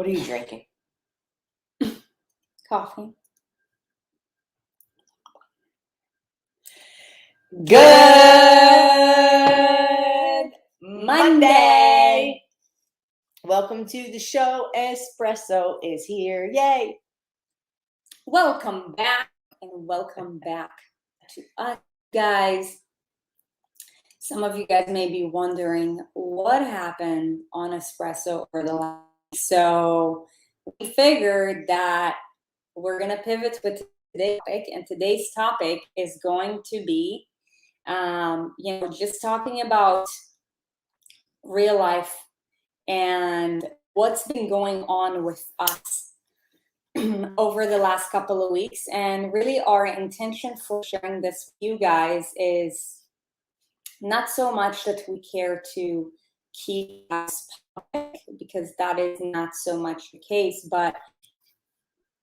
are you drinking? Coffee. Good Monday. Welcome to the show. Espresso is here. Yay. Welcome back to us, guys. Some of you guys may be wondering what happened on Espresso over the last week. So we figured that we're going to pivot with today's topic, and today's topic is going to be just talking about real life and what's been going on with us over the last couple of weeks. And really our intention for sharing this with you guys is not so much that we care to keep us public, because that is not so much the case, but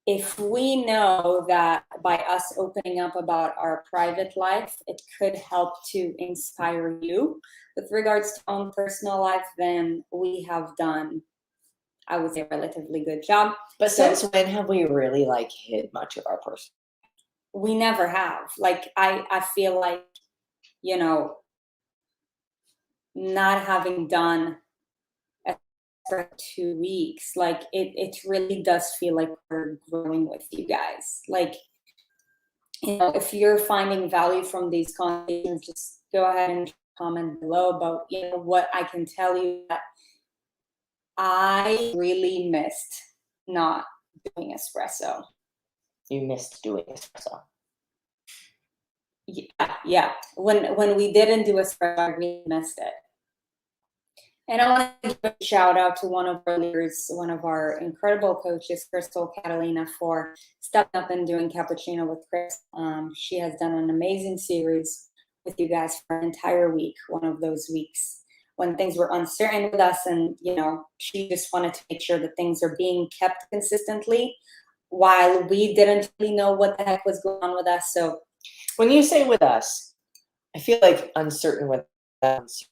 if we know that by us opening up about our private life, it could help to inspire you with regards to own personal life, then we have done, I would say, a relatively good job. But since when have we really hid much of our personal? We never have. I feel like, not having done for 2 weeks, it really does feel like we're growing with you guys. If you're finding value from these conversations, just go ahead and comment below. But what I can tell you that I really missed not doing espresso. You missed doing espresso. Yeah. When we didn't do espresso, I really missed it. And I want to give a shout out to one of our leaders, one of our incredible coaches, Crystal Catalina, for stepping up and doing cappuccino with Chris. She has done an amazing series with you guys for an entire week, one of those weeks when things were uncertain with us. And, she just wanted to make sure that things are being kept consistently while we didn't really know what the heck was going on with us. So when you say with us, I feel like uncertain with us.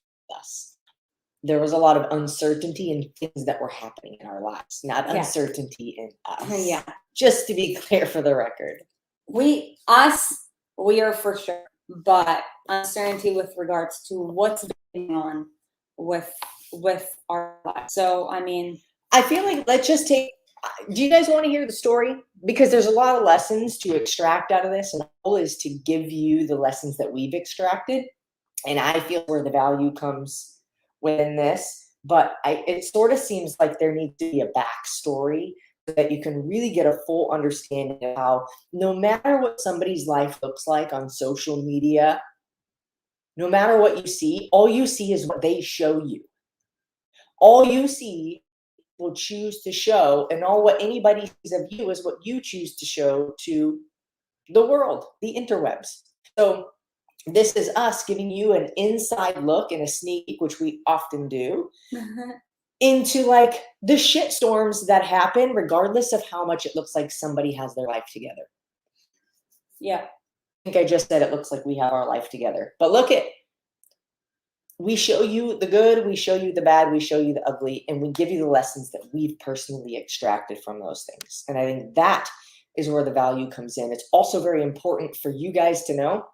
There was a lot of uncertainty in things that were happening in our lives, not uncertainty in us. Yeah. Just to be clear for the record. We are for sure, but uncertainty with regards to what's going on with our lives. So, I feel like let's just do you guys want to hear the story? Because there's a lot of lessons to extract out of this, and the goal is to give you the lessons that we've extracted. And I feel where the value comes within this, but it sort of seems like there needs to be a backstory so that you can really get a full understanding of how, no matter what somebody's life looks like on social media, no matter what you see, all you see is what they show you. All you see will choose to show, and all what anybody sees of you is what you choose to show to the world, the interwebs. So this is us giving you an inside look and a sneak peek, which we often do, into the shit storms that happen regardless of how much it looks like somebody has their life together. Yeah. I think I just said it looks like we have our life together. But look we show you the good, we show you the bad, we show you the ugly, and we give you the lessons that we've personally extracted from those things. And I think that is where the value comes in. It's also very important for you guys to know,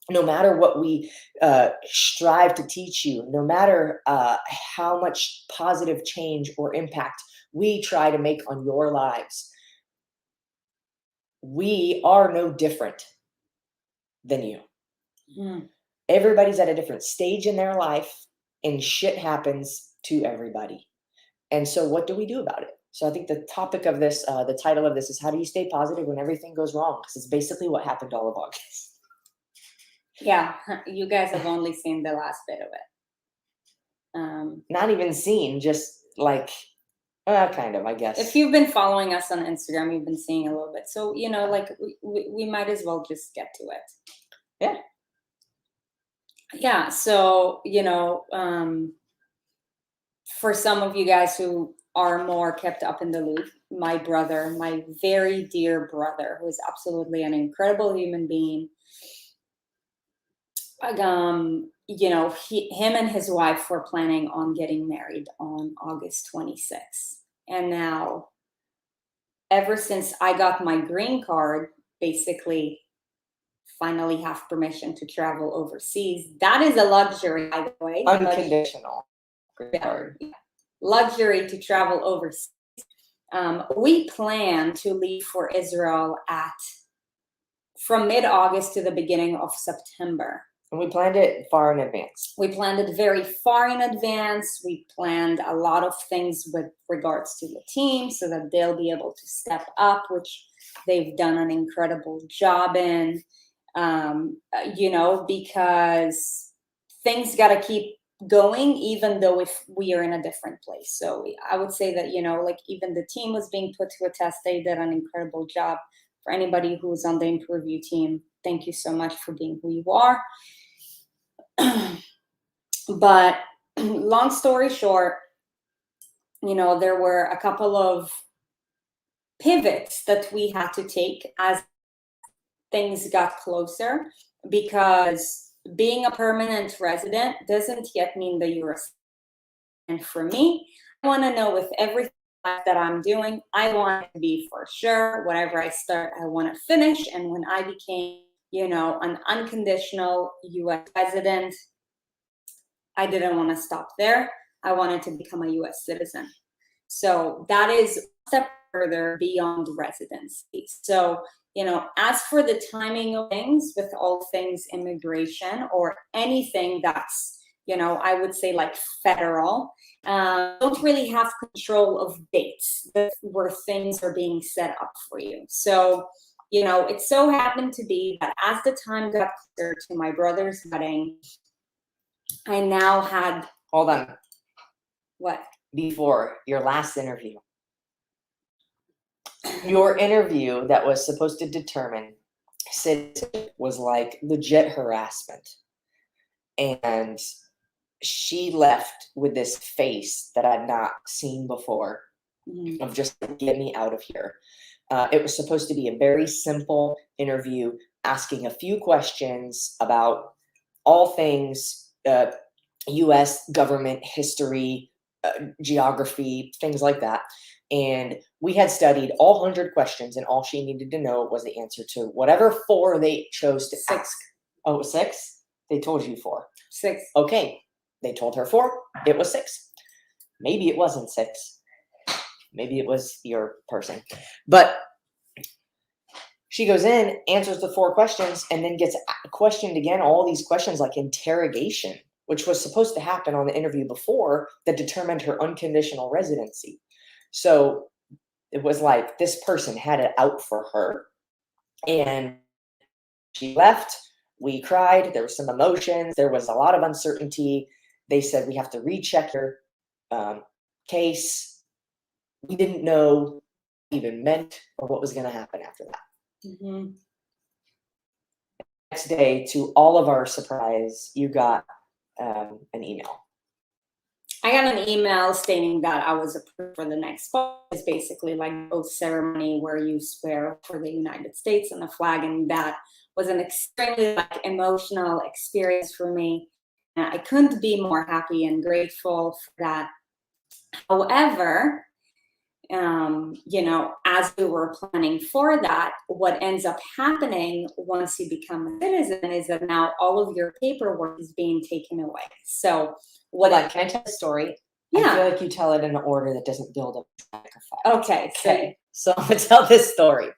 no matter what we strive to teach you, no matter how much positive change or impact we try to make on your lives, we are no different than you. Everybody's at a different stage in their life, and shit happens to everybody. And so what do we do about it? So I think the topic of this, the title of this is, how do you stay positive when everything goes wrong? Because it's basically what happened all of August. Yeah, you guys have only seen the last bit of it. Not even seen, just kind of, I guess. If you've been following us on Instagram, you've been seeing a little bit. So, we might as well just get to it. Yeah. Yeah, so, for some of you guys who are more kept up in the loop, my brother, my very dear brother, who is absolutely an incredible human being, him and his wife were planning on getting married on August 26th. And now, ever since I got my green card, basically finally have permission to travel overseas. That is a luxury, by the way. Unconditional green card. Yeah. Luxury to travel overseas. We plan to leave for Israel from mid-August to the beginning of September. And we planned it far in advance. We planned it very far in advance. We planned a lot of things with regards to the team so that they'll be able to step up, which they've done an incredible job in, because things got to keep going, even though if we are in a different place. So I would say that, even the team was being put to a test. They did an incredible job. For anybody who's on the interview team, thank you so much for being who you are. But long story short, there were a couple of pivots that we had to take as things got closer, because being a permanent resident doesn't yet mean that you're a citizen. And for me, I want to know with everything that I'm doing, I want to be for sure, whatever I start, I want to finish. And when I became, an unconditional U.S. resident, I didn't want to stop there. I wanted to become a U.S. citizen. So that is a step further beyond residency. So, as for the timing of things, with all things immigration or anything that's, I would say like federal, don't really have control of dates where things are being set up for you. So, it so happened to be that as the time got closer to my brother's wedding, I now had... Hold on. What? Before your last interview. Your interview that was supposed to determine citizenship was like legit harassment. And she left with this face that I'd not seen before, of just get me out of here. It was supposed to be a very simple interview, asking a few questions about all things U.S. government history, geography, things like that. And we had studied all 100 questions, and all she needed to know was the answer to whatever 4 they chose to ask. Oh, 6? They told you 4. 6. Okay. They told her 4. It was 6. Maybe it wasn't 6. Maybe it was your person. But she goes in, answers the 4 questions, and then gets questioned again. All these questions like interrogation, which was supposed to happen on the interview before, that determined her unconditional residency. So it was like this person had it out for her. And she left. We cried. There were some emotions. There was a lot of uncertainty. They said, we have to recheck your case. We didn't know what it even meant or what was going to happen after that. Mm-hmm. Next day, to all of our surprise, you got an email. I got an email stating that I was approved for the next part. It's basically like an oath ceremony where you swear for the United States and the flag, and that was an extremely emotional experience for me. And I couldn't be more happy and grateful for that. However, as we were planning for that, what ends up happening once you become a citizen is that now all of your paperwork is being taken away. So can I tell a story? Yeah. I feel like you tell it in an order that doesn't build up effect. Okay. So I'm going to tell this story.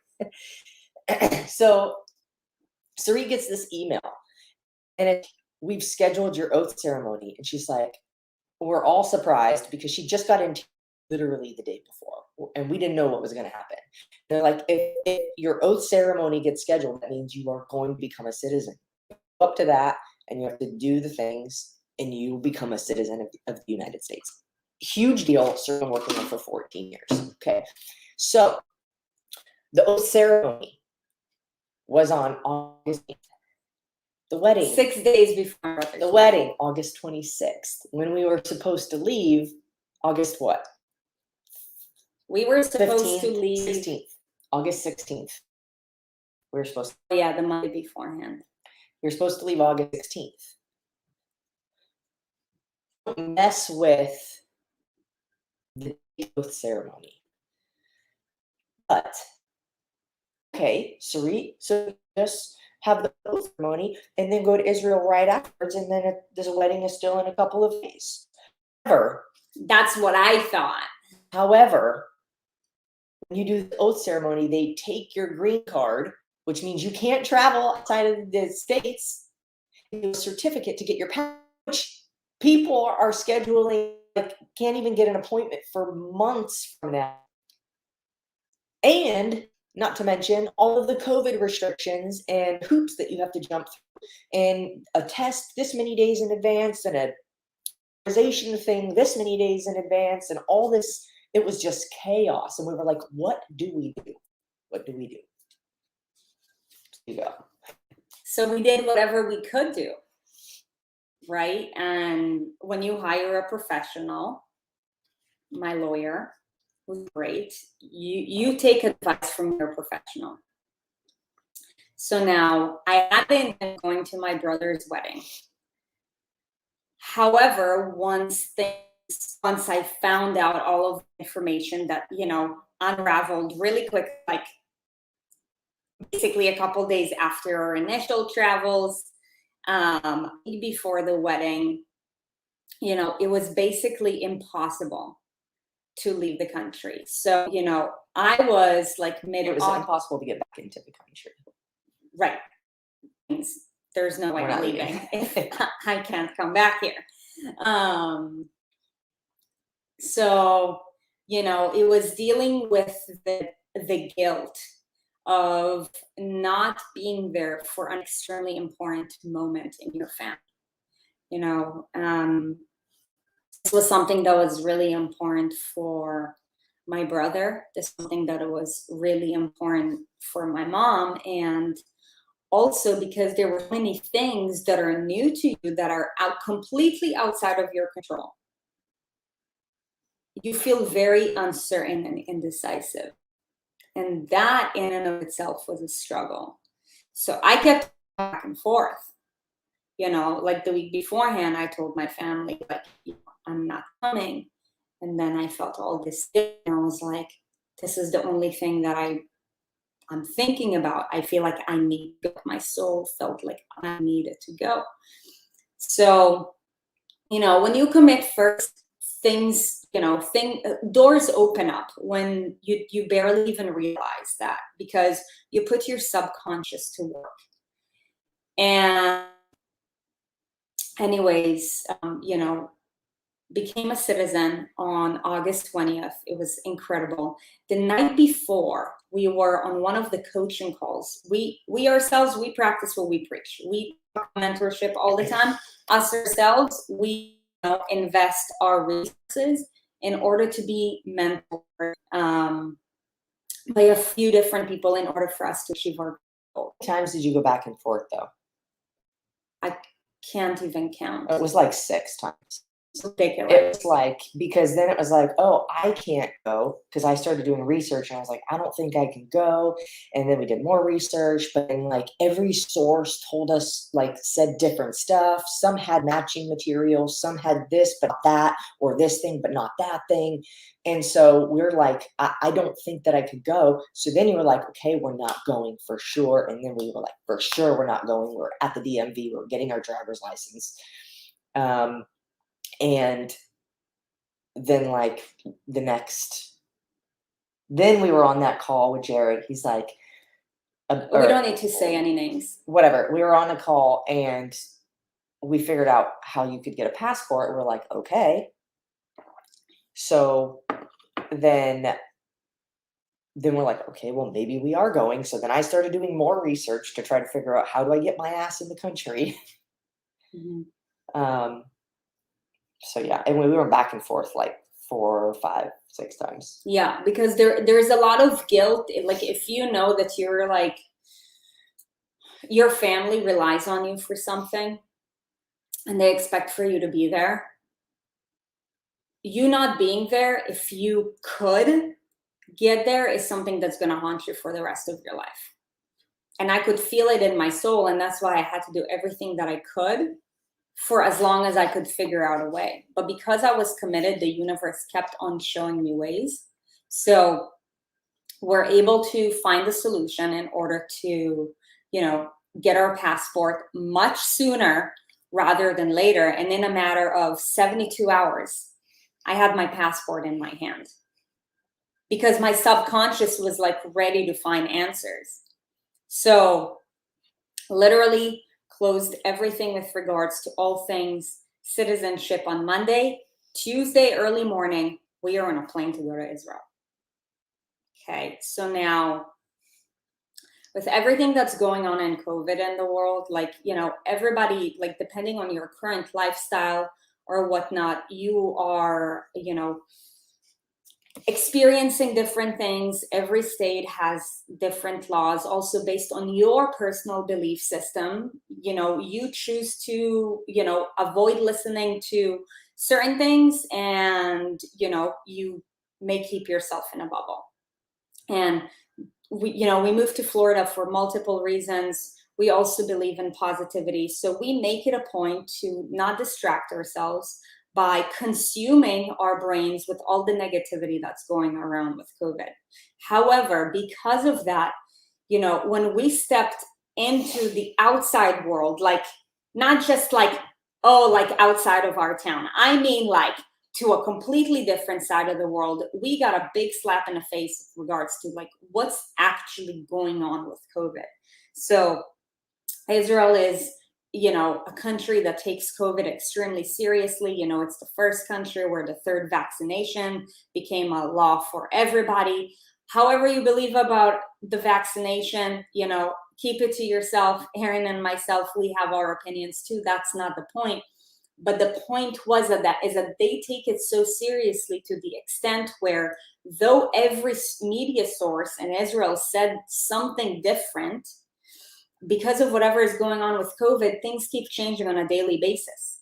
So Sari gets this email, and we've scheduled your oath ceremony. And she's like, we're all surprised because she just got into literally the day before, and we didn't know what was going to happen. They're like, if your oath ceremony gets scheduled, that means you are going to become a citizen. Up to that, and you have to do the things, and you become a citizen of the United States. Huge deal. So I'm working on for 14 years. Okay. So the oath ceremony was on August 8th. The wedding. 6 days before. The wedding, August 26th. When we were supposed to leave, August what? We were supposed 15th, to leave. 16th. August 16th. We were supposed to. Yeah, the Monday beforehand. We were supposed to leave August 16th. Don't mess with the oath ceremony. But okay, Sari, so just have the oath ceremony and then go to Israel right afterwards, and then the wedding is still in a couple of days. That's what I thought. However, when you do the oath ceremony, they take your green card, which means you can't travel outside of the States, a certificate to get your passport, which people are scheduling, like, can't even get an appointment for months from now. And not to mention all of the COVID restrictions and hoops that you have to jump through, and a test this many days in advance, and a authorization thing this many days in advance, and all this. It was just chaos. And we were like, what do we do? What do we do? You go. So we did whatever we could do, right? And when you hire a professional, my lawyer was great, you take advice from your professional. So now I had been going to my brother's wedding. However, once I found out all of the information that, unraveled really quick, like basically a couple days after our initial travels, before the wedding, it was basically impossible to leave the country. So, I was like it was impossible to get back into the country. Right. There's no way I'm leaving if I can't come back here. So, it was dealing with the guilt of not being there for an extremely important moment in your family. This was something that was really important for my brother. This is something that was really important for my mom. And also because there were many things that are new to you that are completely outside of your control. You feel very uncertain and indecisive. And that in and of itself was a struggle. So I kept back and forth. Like the week beforehand, I told my family, like, I'm not coming. And then I felt all this thing. And I was like, this is the only thing that I'm thinking about. I feel like I need to go. My soul felt like I needed to go. So, when you commit first, things, doors open up when you barely even realize that, because you put your subconscious to work. And anyways, became a citizen on August 20th. It was incredible. The night before, we were on one of the coaching calls. We ourselves, we practice what we preach. We talk mentorship all the time. Us ourselves, we invest our resources in order to be mentored by a few different people in order for us to achieve our goal. How many times did you go back and forth, though? I can't even count. It was like 6 times. It's ridiculous. It was like, because then it was like, oh, I can't go, because I started doing research and I was like, I don't think I can go. And then we did more research, but then like every source told us, like, said different stuff. Some had matching materials, some had this but not that, or this thing but not that thing. And so we're like, I don't think that I could go. So then you were like, okay, we're not going for sure. And then we were like, for sure we're not going. We're at the DMV, we're getting our driver's license. And then like then we were on that call with Jared. He's like, we don't need to say any names. Whatever. We were on a call and we figured out how you could get a passport. We're like, okay. So then we're like, okay, well, maybe we are going. So then I started doing more research to try to figure out, how do I get my ass in the country? Mm-hmm. So yeah, and we went back and forth like 4, 5, 6 times. Yeah, because there's a lot of guilt. Like, if you know that you're like, your family relies on you for something and they expect for you to be there, you not being there, if you could get there, is something that's going to haunt you for the rest of your life. And I could feel it in my soul, and that's why I had to do everything that I could for as long as I could figure out a way. But because I was committed, the universe kept on showing me ways. So we're able to find a solution in order to, get our passport much sooner rather than later. And in a matter of 72 hours, I had my passport in my hand because my subconscious was like ready to find answers. So literally closed everything with regards to all things citizenship on Monday. Tuesday early morning, we are on a plane to go to Israel. Okay, so now with everything that's going on in COVID in the world, everybody, depending on your current lifestyle or whatnot, you are, experiencing different things. Every state has different laws, also based on your personal belief system. You choose to, avoid listening to certain things, and, you may keep yourself in a bubble. And we moved to Florida for multiple reasons. We also believe in positivity. So we make it a point to not distract ourselves by consuming our brains with all the negativity that's going around with COVID. However, because of that, when we stepped into the outside world, not just outside of our town, I mean to a completely different side of the world, we got a big slap in the face with regards to what's actually going on with COVID. So Israel is, a country that takes COVID extremely seriously. It's the first country where the third vaccination became a law for everybody. However you believe about the vaccination, keep it to yourself. Erin and myself, we have our opinions too. That's not the point. But the point was that they take it so seriously to the extent where, though every media source in Israel said something different, because of whatever is going on with COVID, things keep changing on a daily basis,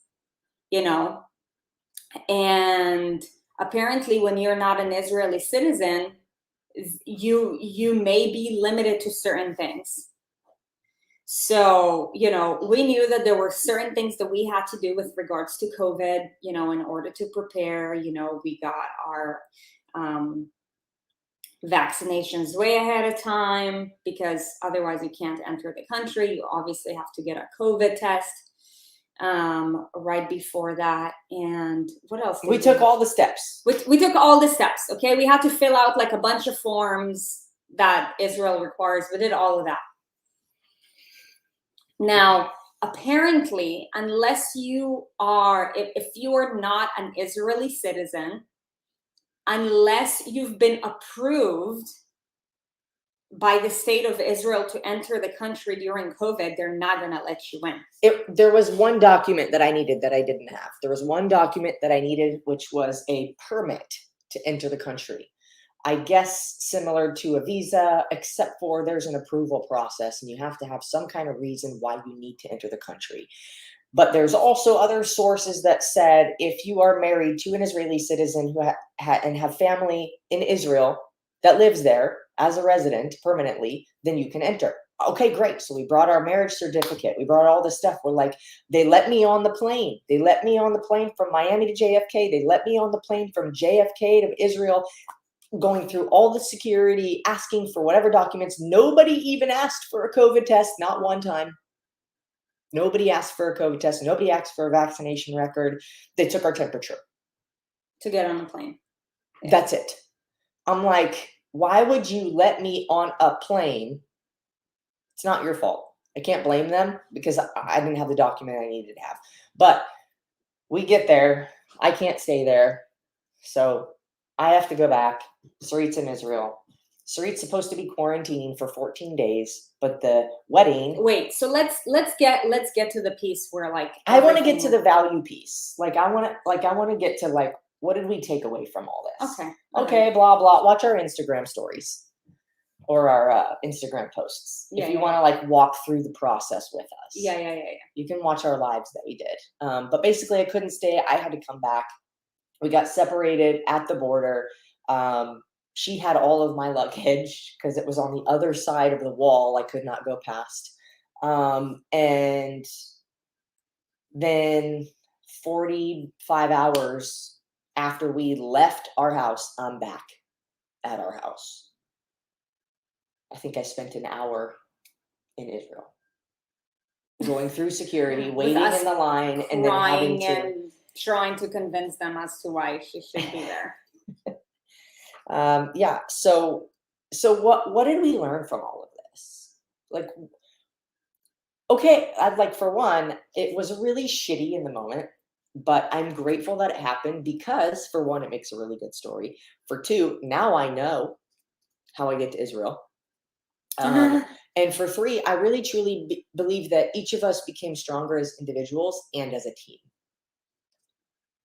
And apparently, when you're not an Israeli citizen, you may be limited to certain things. So, we knew that there were certain things that we had to do with regards to COVID, in order to prepare. We got our vaccinations way ahead of time, because otherwise you can't enter the country. You obviously have to get a COVID test right before that. And what else? We took all the steps. We took all the steps. Okay. We had to fill out a bunch of forms that Israel requires. We did all of that. Now, apparently, unless you are, if you are not an Israeli citizen, unless you've been approved by the state of Israel to enter the country during COVID, they're not going to let you in. There was one document that I needed that I didn't have. There was one document that I needed, which was a permit to enter the country. I guess similar to a visa, except for there's an approval process and you have to have some kind of reason why you need to enter the country. But there's also other sources that said if you are married to an Israeli citizen who and have family in Israel that lives there as a resident permanently, then you can enter. Okay, great. So we brought our marriage certificate. We brought all this stuff. We're like, they let me on the plane. They let me on the plane from Miami to JFK. They let me on the plane from JFK to Israel, going through all the security, asking for whatever documents. Nobody even asked for a COVID test, not one time. Nobody asked for a COVID test. Nobody asked for a vaccination record. They took our temperature. To get on the plane. Yeah. That's it. I'm like, why would you let me on a plane? It's not your fault. I can't blame them because I didn't have the document I needed to have. But we get there. I can't stay there. So I have to go back. Sarit's in Israel. Sarit's supposed to be quarantining for 14 days, but the wedding. Wait, so let's get to the piece where I want to get to the value piece. I want to get to what did we take away from all this? Okay, blah blah. Watch our Instagram stories or our Instagram posts if you want to walk through the process with us. Yeah. You can watch our lives that we did. But basically, I couldn't stay. I had to come back. We got separated at the border. She had all of my luggage because it was on the other side of the wall. I could not go past. And then 45 hours after we left our house, I'm back at our house. I think I spent an hour in Israel, going through security, With waiting us in the line, and then having crying to. and trying to convince them as to why she should be there. Yeah. So what did we learn from all of this? Like, okay, I'd like, for one, it was really shitty in the moment, but I'm grateful that it happened because, for one, it makes a really good story. For two, now I know how I get to Israel. And for three, I really truly believe that each of us became stronger as individuals and as a team.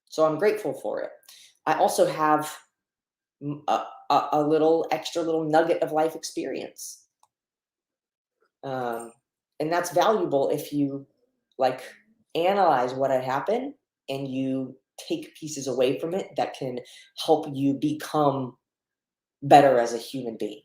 So I'm grateful for it. I also have a little extra little nugget of life experience. And that's valuable if you like analyze what had happened and you take pieces away from it that can help you become better as a human being.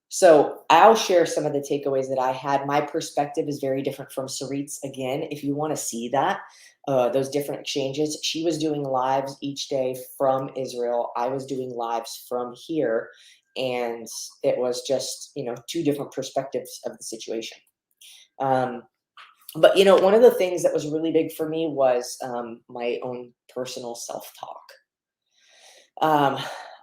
So I'll share some of the takeaways that I had. My perspective is very different from Sarit's. Again, if you want to see that, those different exchanges, she was doing lives each day from Israel. I was doing lives from here. And it was just, two different perspectives of the situation. But, one of the things that was really big for me was my own personal self-talk.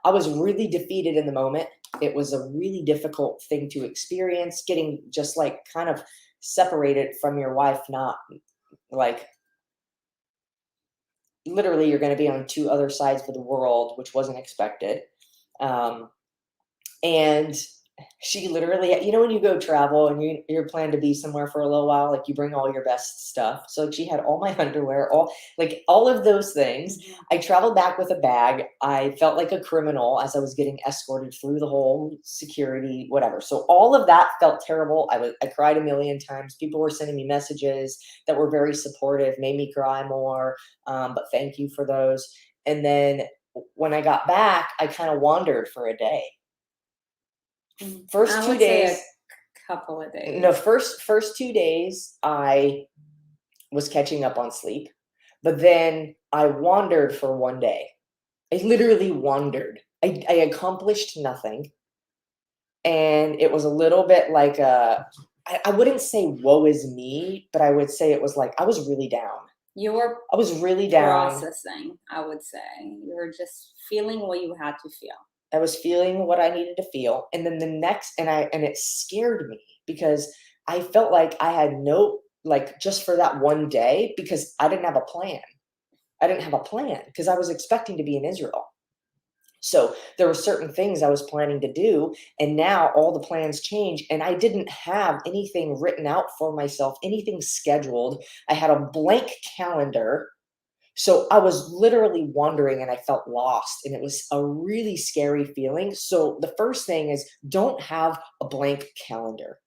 I was really defeated in the moment. It was a really difficult thing to experience, getting just like kind of separated from your wife, not like literally you're going to be on two other sides of the world, which wasn't expected. And she literally, when you go travel and you're planning to be somewhere for a little while, like you bring all your best stuff. So she had all my underwear, all of those things. I traveled back with a bag. I felt like a criminal as I was getting escorted through the whole security, whatever. So all of that felt terrible. I cried a million times. People were sending me messages that were very supportive, made me cry more. But thank you for those. And then when I got back, I kind of wandered for a day. First 2 days, a couple of days. No, first 2 days, I was catching up on sleep, but then I wandered for one day. I literally wandered. I accomplished nothing, and it was a little bit like I wouldn't say woe is me, but I would say it was like I was really down. I was really down. Processing, I would say. You were just feeling what you had to feel. I was feeling what I needed to feel. And then the next, and it scared me because I felt like I had just for that one day, because I didn't have a plan. I didn't have a plan because I was expecting to be in Israel. So there were certain things I was planning to do. And now all the plans change. And I didn't have anything written out for myself, anything scheduled. I had a blank calendar. So I was literally wandering and I felt lost, and it was a really scary feeling. So the first thing is, don't have a blank calendar.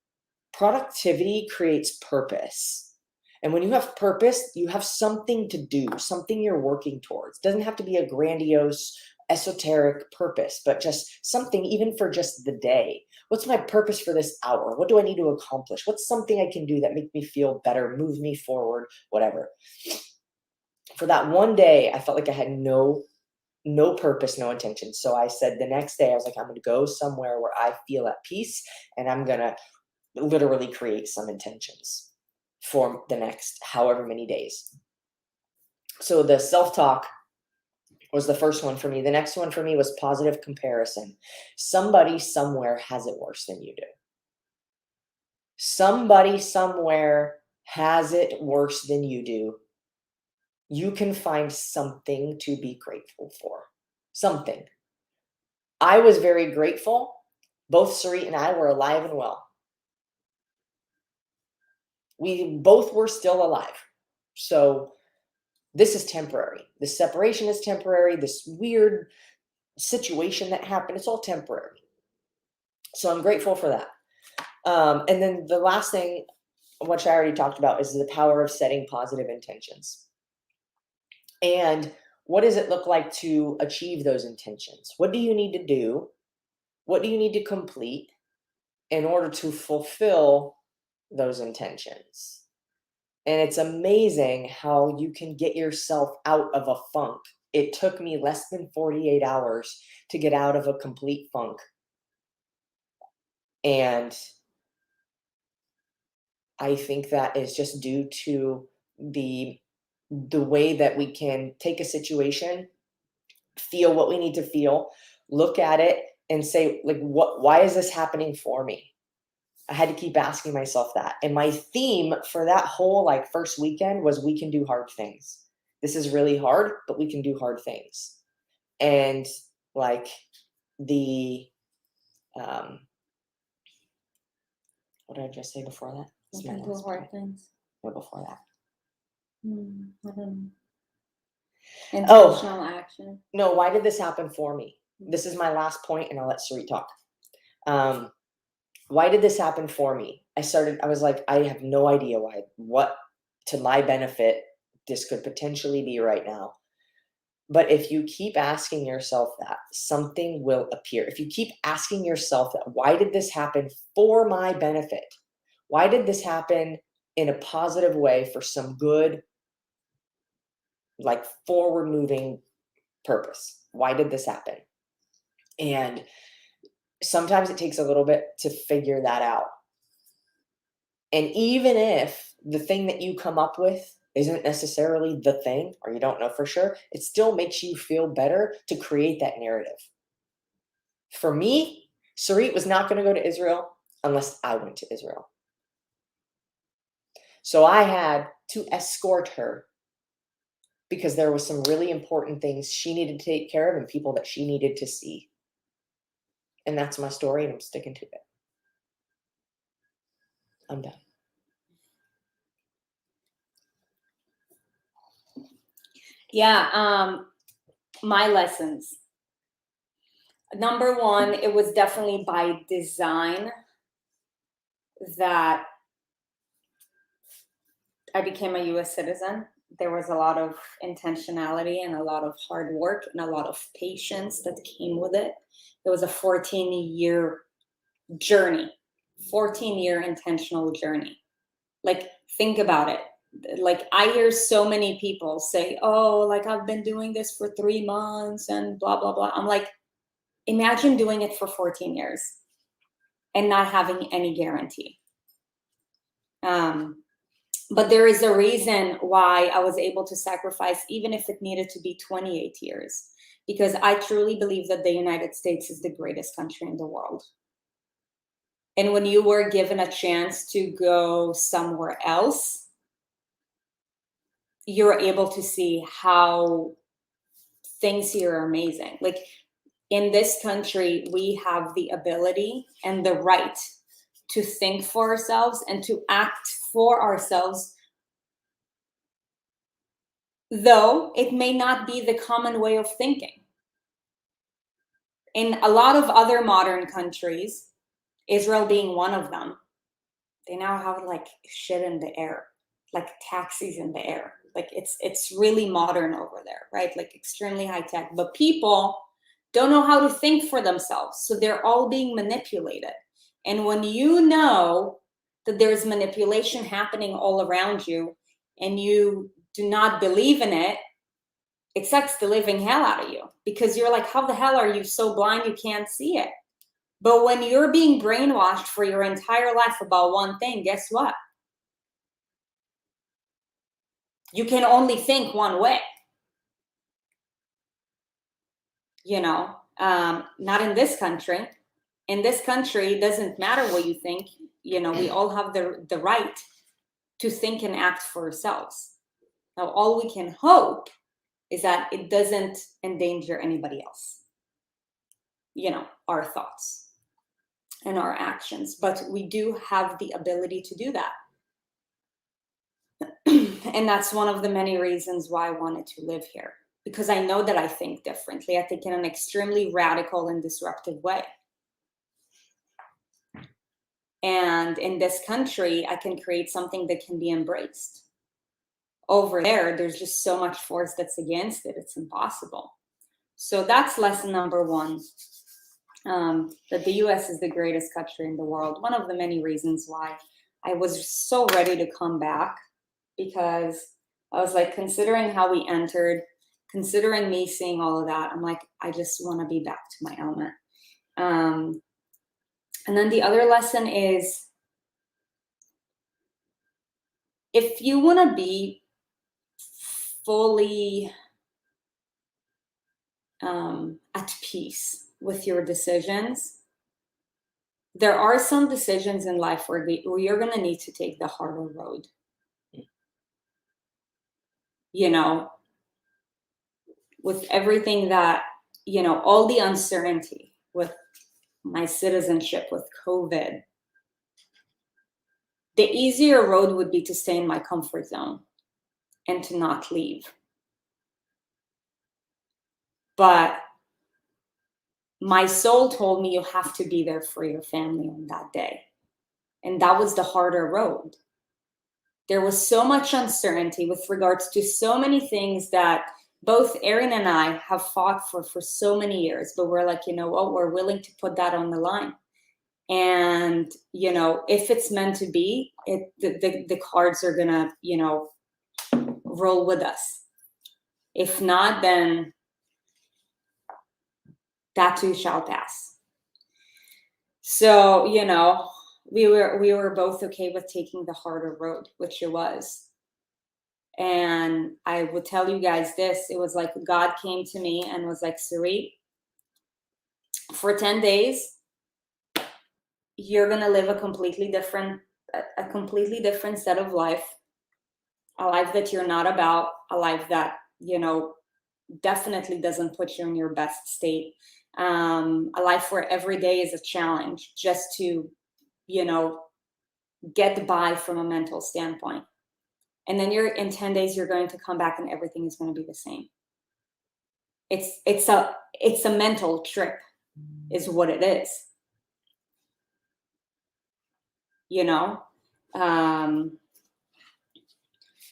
Productivity creates purpose. And when you have purpose, you have something to do, something you're working towards. It doesn't have to be a grandiose, esoteric purpose, but just something even for just the day. What's my purpose for this hour? What do I need to accomplish? What's something I can do that makes me feel better, move me forward, whatever. For that one day, I felt like I had no purpose, no intention. So I said the next day, I was like, I'm going to go somewhere where I feel at peace, and I'm going to literally create some intentions for the next however many days. So the self-talk was the first one for me. The next one for me was positive comparison. Somebody somewhere has it worse than you do. Somebody somewhere has it worse than you do. You can find something to be grateful for. Something. I was very grateful. Both Sarit and I were alive and well. We both were still alive. So this is temporary. This separation is temporary. This weird situation that happened, it's all temporary. So I'm grateful for that. And then the last thing, which I already talked about, is the power of setting positive intentions. And what does it look like to achieve those intentions? What do you need to do? What do you need to complete in order to fulfill those intentions. And it's amazing how you can get yourself out of a funk. It took me less than 48 hours to get out of a complete funk. And I think that is just due to the way that we can take a situation, feel what we need to feel, look at it and say, like, why is this happening for me? I had to keep asking myself that. And my theme for that whole like first weekend was we can do hard things. This is really hard, but we can do hard things. And like the what did I just say before that? We It's my can do last hard point. things. Or before that. I don't know. Oh. Intentional action. No, why did this happen for me? This is my last point, and I'll let Sarit talk. Why did this happen for me? I was like, I have no idea what to my benefit this could potentially be right now. But if you keep asking yourself that, something will appear. If you keep asking yourself that, why did this happen for my benefit? Why did this happen in a positive way for some good, like forward moving purpose? Why did this happen? And sometimes it takes a little bit to figure that out. And even if the thing that you come up with isn't necessarily the thing, or you don't know for sure, it still makes you feel better to create that narrative. For me, Sarit was not going to go to Israel unless I went to Israel. So I had to escort her because there was some really important things she needed to take care of and people that she needed to see. And that's my story, and I'm sticking to it. I'm done. Yeah, my lessons. Number one, it was definitely by design that I became a US citizen. There was a lot of intentionality and a lot of hard work and a lot of patience that came with it. It was a 14-year journey, 14-year intentional journey. Like, think about it. Like, I hear so many people say, oh, like, I've been doing this for 3 months and blah, blah, blah. I'm like, imagine doing it for 14 years and not having any guarantee. But there is a reason why I was able to sacrifice, even if it needed to be 28 years, because I truly believe that the United States is the greatest country in the world. And when you were given a chance to go somewhere else, you're able to see how things here are amazing. Like, in this country, we have the ability and the right to think for ourselves and to act for ourselves, though it may not be the common way of thinking. In a lot of other modern countries, Israel being one of them, they now have like shit in the air, like taxis in the air. Like, it's really modern over there, right? Like, extremely high tech. But people don't know how to think for themselves. So they're all being manipulated. And when you know that there's manipulation happening all around you and you do not believe in it, it sucks the living hell out of you, because you're like, how the hell are you so blind you can't see it? But when you're being brainwashed for your entire life about one thing, guess what? You can only think one way. You know, not in this country. In this country, it doesn't matter what you think. You know, we all have the right to think and act for ourselves. Now, all we can hope is that it doesn't endanger anybody else. You know, our thoughts and our actions. But we do have the ability to do that. And that's one of the many reasons why I wanted to live here. Because I know that I think differently. I think in an extremely radical and disruptive way. And in this country, I can create something that can be embraced. Over there, there's just so much force that's against it. It's impossible. So that's lesson number one, that the US is the greatest country in the world. One of the many reasons why I was so ready to come back, because I was like, considering how we entered, considering me seeing all of that, I'm like, I just want to be back to my element. And then the other lesson is, if you want to be fully at peace with your decisions, there are some decisions in life where you're going to need to take the harder road. You know, with everything that, you know, all the uncertainty with my citizenship, with COVID, the easier road would be to stay in my comfort zone and to not leave. But my soul told me you have to be there for your family on that day. And that was the harder road. There was so much uncertainty with regards to so many things that both Erin and I have fought for so many years, but we're like, you know what, we're willing to put that on the line. And, you know, if it's meant to be, the cards are gonna, you know, roll with us. If not, then that too shall pass. So, you know, we were both okay with taking the harder road, which it was. And I would tell you guys this, it was like God came to me and was like, Sari, for 10 days, you're going to live a completely different set of life, a life that you're not about, a life that, you know, definitely doesn't put you in your best state, a life where every day is a challenge just to, you know, get by from a mental standpoint. And then in 10 days, you're going to come back and everything is going to be the same. It's a mental trip is what it is. You know?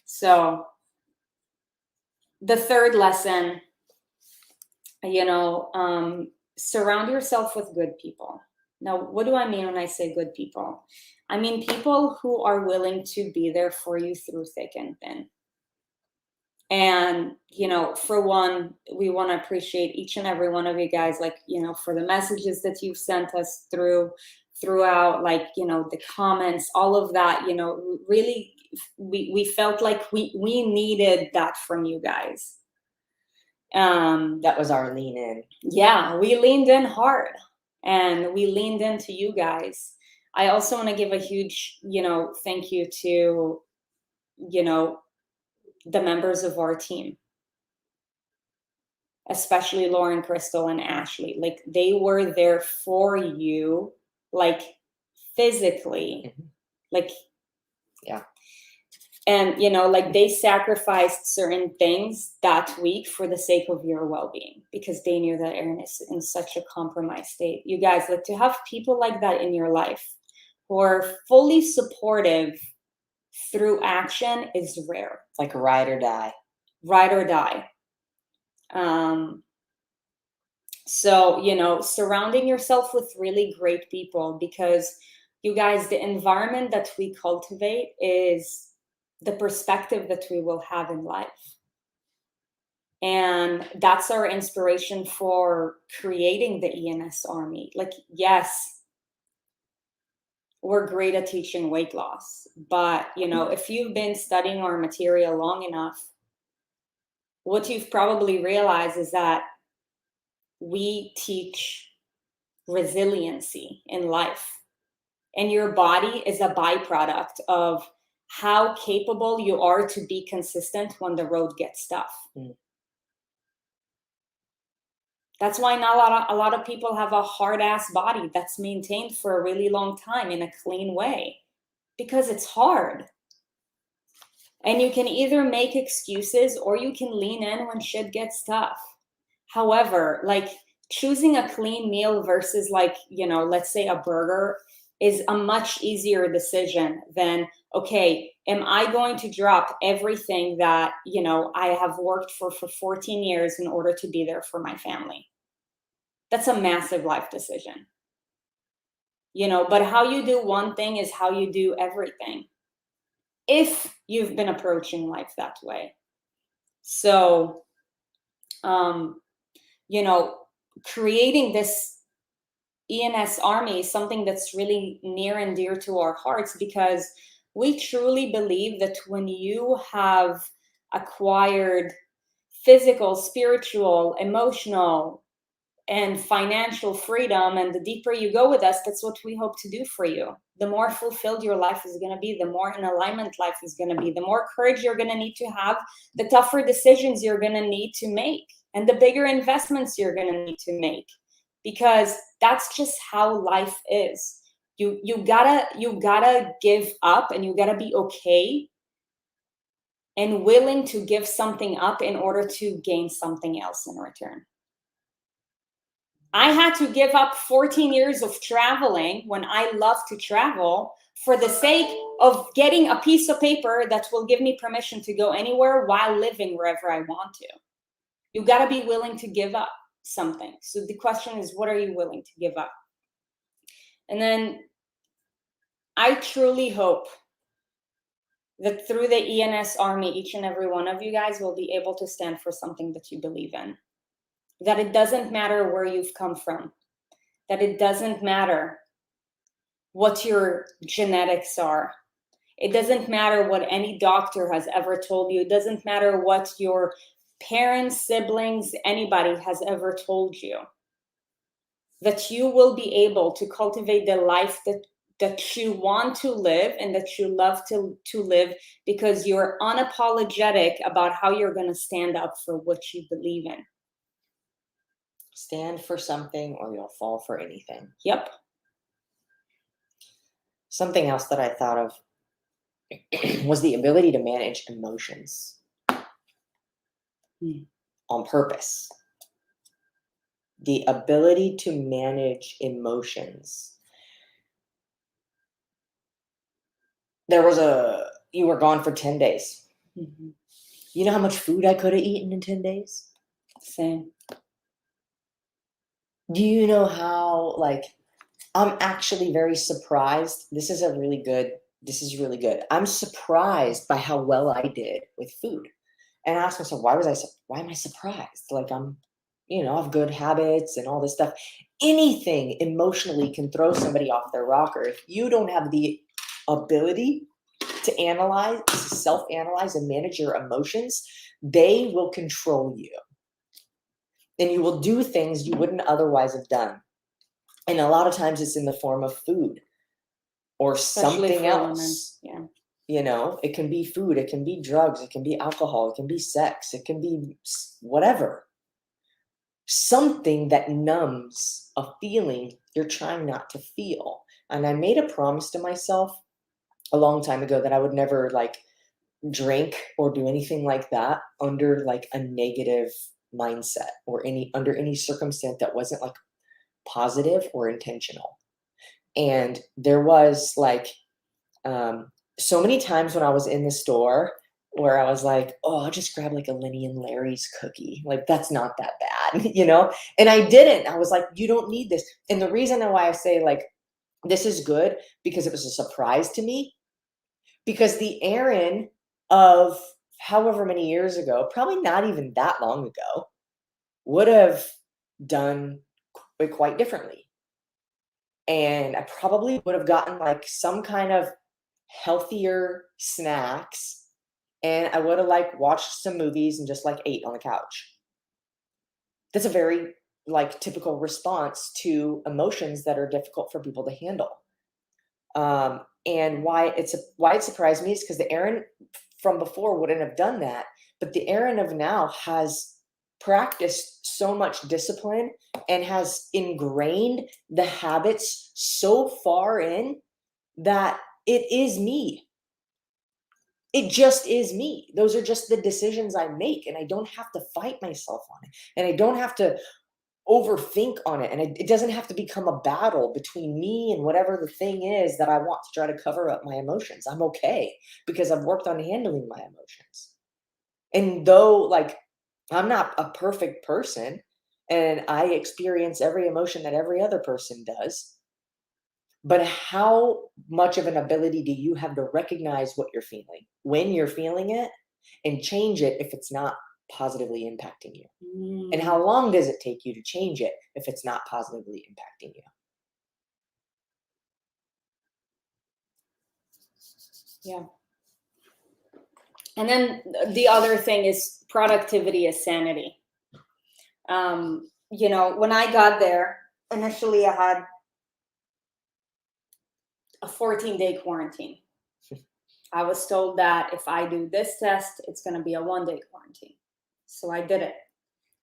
So the third lesson, you know, surround yourself with good people. Now, what do I mean when I say good people? I mean people who are willing to be there for you through thick and thin. And, you know, for one, we want to appreciate each and every one of you guys, like, you know, for the messages that you've sent us throughout, like, you know, the comments, all of that, you know, really, we felt like we needed that from you guys. That was our lean in. Yeah, we leaned in hard and we leaned into you guys. I also want to give a huge, you know, thank you to, you know, the members of our team, especially Lauren, Crystal, and Ashley. Like, they were there for you, like, physically. Like, yeah. And, you know, like, they sacrificed certain things that week for the sake of your well-being, because they knew that Erin is in such a compromised state. You guys, like, to have people like that in your life who are fully supportive through action is rare. It's like ride or die. Ride or die. So, you know, surrounding yourself with really great people, because you guys, the environment that we cultivate is the perspective that we will have in life. And that's our inspiration for creating the ENS Army. Like, yes, we're great at teaching weight loss, but, you know, if you've been studying our material long enough, what you've probably realized is that we teach resiliency in life, and your body is a byproduct of how capable you are to be consistent when the road gets tough. That's why not a lot of people have a hard ass body that's maintained for a really long time in a clean way, because it's hard. And you can either make excuses or you can lean in when shit gets tough. However, like, choosing a clean meal versus, like, you know, let's say a burger is a much easier decision than, okay, am I going to drop everything that, you know, I have worked for 14 years in order to be there for my family? That's a massive life decision. but how you do one thing is how you do everything, if you've been approaching life that way. So, um, creating this ENS army is something that's really near and dear to our hearts, because we truly believe that when you have acquired physical, spiritual, emotional, and financial freedom, and the deeper you go with us, that's what we hope to do for you. The more fulfilled your life is going to be, the more in alignment life is going to be, the more courage you're going to need to have, the tougher decisions you're going to need to make, and the bigger investments you're going to need to make, because that's just how life is. You gotta give up, and you gotta be okay and willing to give something up in order to gain something else in return. I had to give up 14 years of traveling when I love to travel for the sake of getting a piece of paper that will give me permission to go anywhere while living wherever I want to. You got to be willing to give up something. So the question is, what are you willing to give up? And then I truly hope that through the ENS army, each and every one of you guys will be able to stand for something that you believe in. That it doesn't matter where you've come from. That it doesn't matter what your genetics are. It doesn't matter what any doctor has ever told you. It doesn't matter what your parents, siblings, anybody has ever told you. That you will be able to cultivate the life that you want to live and that you love to live, because you're unapologetic about how you're going to stand up for what you believe in. Stand for something or you'll fall for anything. Yep. Something else that I thought of was the ability to manage emotions on purpose. The ability to manage emotions. You were gone for 10 days. Mm-hmm. You know how much food I could have eaten in 10 days? Same. Do you know how, I'm actually very surprised. This is really good. I'm surprised by how well I did with food. And I asked myself, why am I surprised? I have good habits and all this stuff. Anything emotionally can throw somebody off their rocker. If you don't have the ability to self-analyze and manage your emotions, they will control you. And you will do things you wouldn't otherwise have done. And a lot of times it's in the form of food or something else. Women. Yeah. It can be food, it can be drugs, it can be alcohol, it can be sex, it can be whatever. Something that numbs a feeling you're trying not to feel. And I made a promise to myself a long time ago that I would never drink or do anything like that under a negative mindset or under any circumstance that wasn't positive or intentional. And there was so many times when I was in the store where I was like, oh, I'll just grab a Lenny and Larry's cookie. That's not that bad, And I didn't. I was like, you don't need this. And the reason why I say this is good, because it was a surprise to me, because the Aaron of however many years ago, probably not even that long ago, would have done it quite differently. And I probably would have gotten some kind of healthier snacks, and I would have watched some movies and just ate on the couch. That's a very typical response to emotions that are difficult for people to handle. And why it surprised me is because the Aaron from before wouldn't have done that, but the Aaron of now has practiced so much discipline and has ingrained the habits so far in that it is me. It just is me. Those are just the decisions I make, and I don't have to fight myself on it, and I don't have to overthink on it, and it doesn't have to become a battle between me and whatever the thing is that I want to try to cover up my emotions. I'm okay because I've worked on handling my emotions. And though I'm not a perfect person and I experience every emotion that every other person does, But how much of an ability do you have to recognize what you're feeling when you're feeling it and change it if it's not positively impacting you? And how long does it take you to change it if it's not positively impacting you? Yeah. And then the other thing is productivity is sanity. You know, when I got there, initially I had a 14-day quarantine. I was told that if I do this test, it's going to be a 1-day quarantine. So I did it.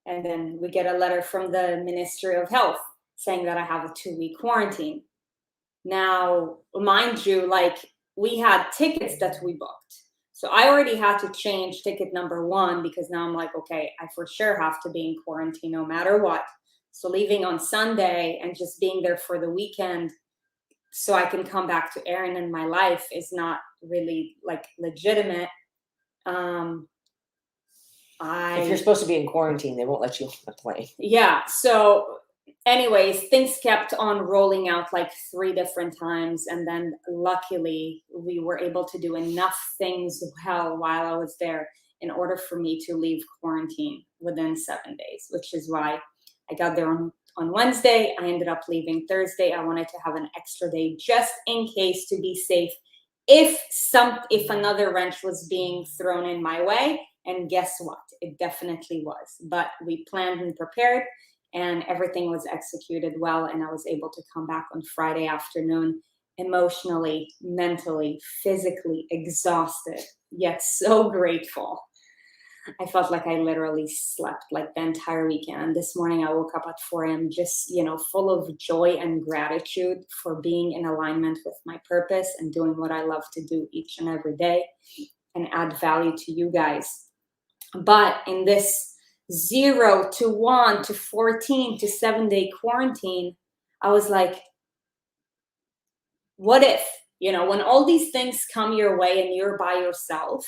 And then we get a letter from the Ministry of Health saying that I have a 2-week quarantine. Now, mind you, like we had tickets that we booked. So I already had to change ticket number 1 because now I'm like, okay, I for sure have to be in quarantine no matter what. So leaving on Sunday and just being there for the weekend so I can come back to Aaron and my life is not really like legitimate. If you're supposed to be in quarantine, they won't let you on the plane. Yeah. So anyways, things kept on rolling out like 3 different times. And then luckily we were able to do enough things well while I was there in order for me to leave quarantine within 7 days, which is why I got there on Wednesday. I ended up leaving Thursday. I wanted to have an extra day just in case to be safe if another wrench was being thrown in my way. And guess what? It definitely was. But we planned and prepared, and everything was executed well. And I was able to come back on Friday afternoon, emotionally, mentally, physically exhausted, yet so grateful. I felt like I literally slept like the entire weekend. And this morning I woke up at 4 a.m. just, full of joy and gratitude for being in alignment with my purpose and doing what I love to do each and every day and add value to you guys. But in this 0 to 1 to 14 to 7-day quarantine, I was like, what if, when all these things come your way and you're by yourself,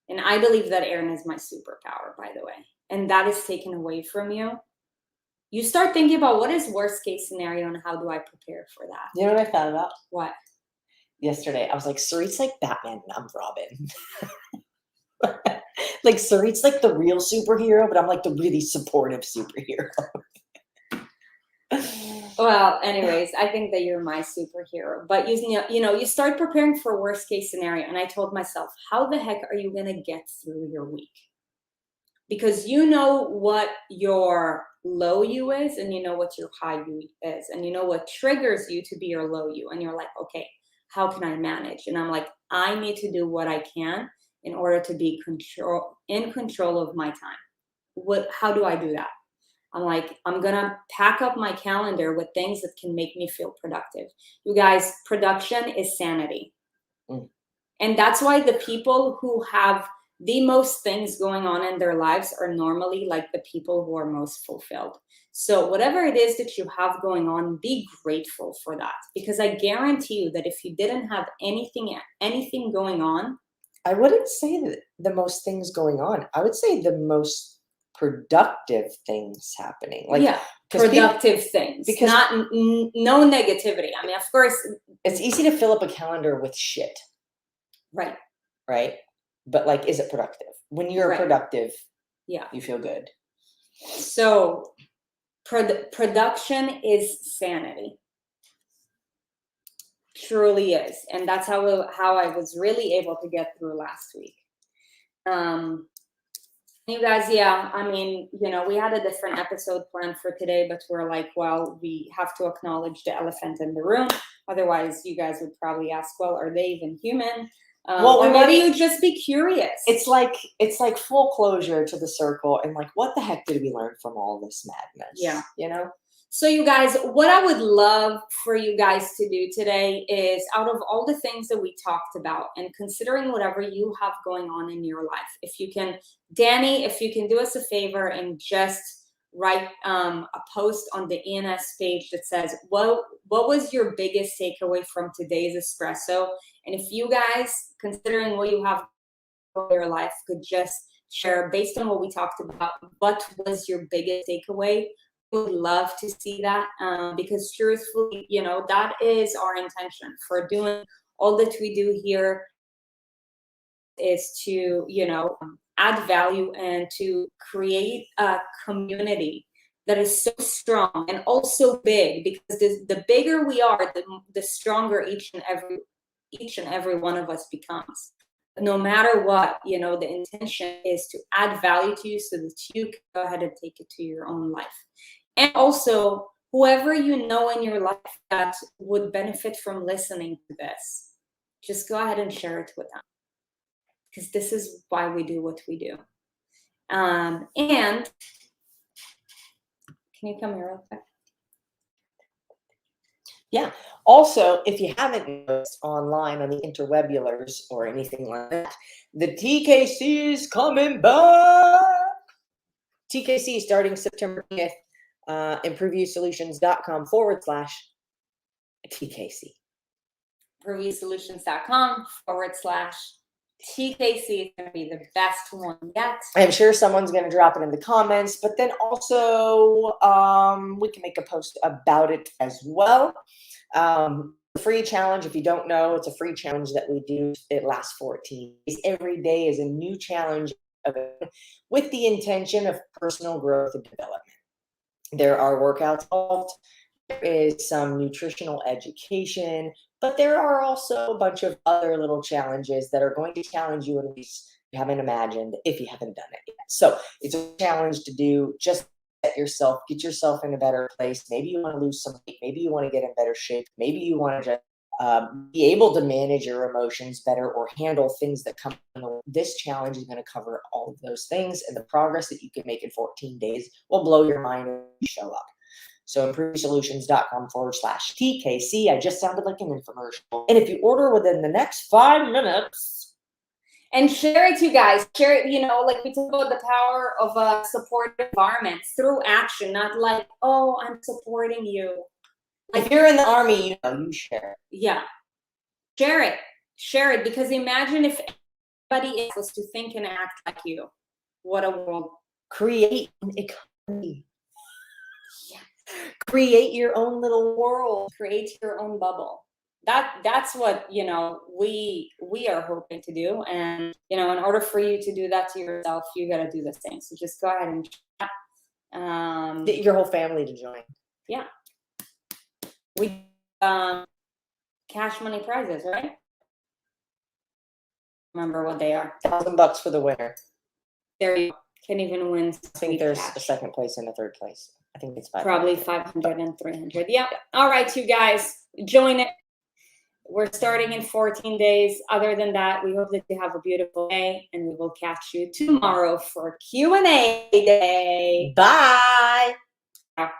and I believe that Aaron is my superpower, by the way, and that is taken away from you, you start thinking about what is worst case scenario and how do I prepare for that? You know what I thought about? What? Yesterday, I was like, Sarit's like Batman and I'm Robin. Like Sarit's like the real superhero, but I'm like the really supportive superhero. Well, anyways, I think that you're my superhero. But you start preparing for worst case scenario, and I told myself, how the heck are you gonna get through your week? Because you know what your low you is, and you know what your high you is, and you know what triggers you to be your low you, and you're like, okay, how can I manage? And I'm like, I need to do what I can in order to be in control of my time. How do I do that? I'm like, I'm going to pack up my calendar with things that can make me feel productive. You guys, production is sanity. And that's why the people who have the most things going on in their lives are normally like the people who are most fulfilled. So whatever it is that you have going on, be grateful for that. Because I guarantee you that if you didn't have anything going on. I wouldn't say that the most things going on. I would say the most productive things happening. Like, yeah, productive things. Because no negativity. I mean, of course. It's easy to fill up a calendar with shit. Right. Right? But like, is it productive? When you're productive, yeah, you feel good. So production is sanity. Truly is. And that's how I was really able to get through last week. You guys, yeah, I mean, we had a different episode planned for today, but we're like, well, we have to acknowledge the elephant in the room. Otherwise, you guys would probably ask, well, are they even human? Or maybe you just be curious. It's like full closure to the circle, and like, what the heck did we learn from all this madness? Yeah. So you guys, what I would love for you guys to do today is, out of all the things that we talked about and considering whatever you have going on in your life, if you can, Danny, if you can do us a favor and just write a post on the ENS page that says, what was your biggest takeaway from today's espresso? And if you guys, considering what you have in your life, could just share based on what we talked about, what was your biggest takeaway? would love to see that, because truthfully, that is our intention for doing all that we do here, is to, add value and to create a community that is so strong and also big, because the bigger we are, the stronger each and every one of us becomes. No matter what, the intention is to add value to you so that you can go ahead and take it to your own life. And also, whoever you know in your life that would benefit from listening to this, just go ahead and share it with them, because this is why we do what we do. And can you come here real quick? Yeah. Also, if you haven't noticed online on the interwebulars or anything like that, the TKC is coming back. TKC starting September 20th. ImproveYouSolutions.com/TKC. ImproveYouSolutions.com/TKC is going to be the best one yet. I'm sure someone's going to drop it in the comments, but then also we can make a post about it as well. Free challenge, if you don't know, it's a free challenge that we do. It lasts 14 days. Every day is a new challenge with the intention of personal growth and development. There are workouts involved. There is some nutritional education, but there are also a bunch of other little challenges that are going to challenge you in ways you haven't imagined if you haven't done it yet. So it's a challenge to do. Just get yourself in a better place. Maybe you want to lose some weight. Maybe you want to get in better shape. Maybe you want to just be able to manage your emotions better or handle things that come. This challenge is going to cover all of those things, and the progress that you can make in 14 days will blow your mind when you show up. So ImproveYouSolutions.com/TKC. I just sounded like an infomercial. And if you order within the next 5 minutes, and share it, you guys. Share it, like we talk about the power of a supportive environment through action, not like, oh, I'm supporting you. If you're in the army, you share it. Yeah. Share it. Share it. Because imagine if everybody was to think and act like you. What a world. Create an economy. Yeah. Create your own little world. Create your own bubble. That's what, we are hoping to do. And, in order for you to do that to yourself, you got to do the same. So just go ahead and get your whole family to join. Yeah. We cash money prizes, right? Remember what they are. $1,000 for the winner. There you go. Can even win. I think there's a second place and a third place. I think it's 500. Probably 500 and 300. Yeah. All right, you guys, join it. We're starting in 14 days. Other than that, we hope that you have a beautiful day, and we will catch you tomorrow for Q&A day. Bye.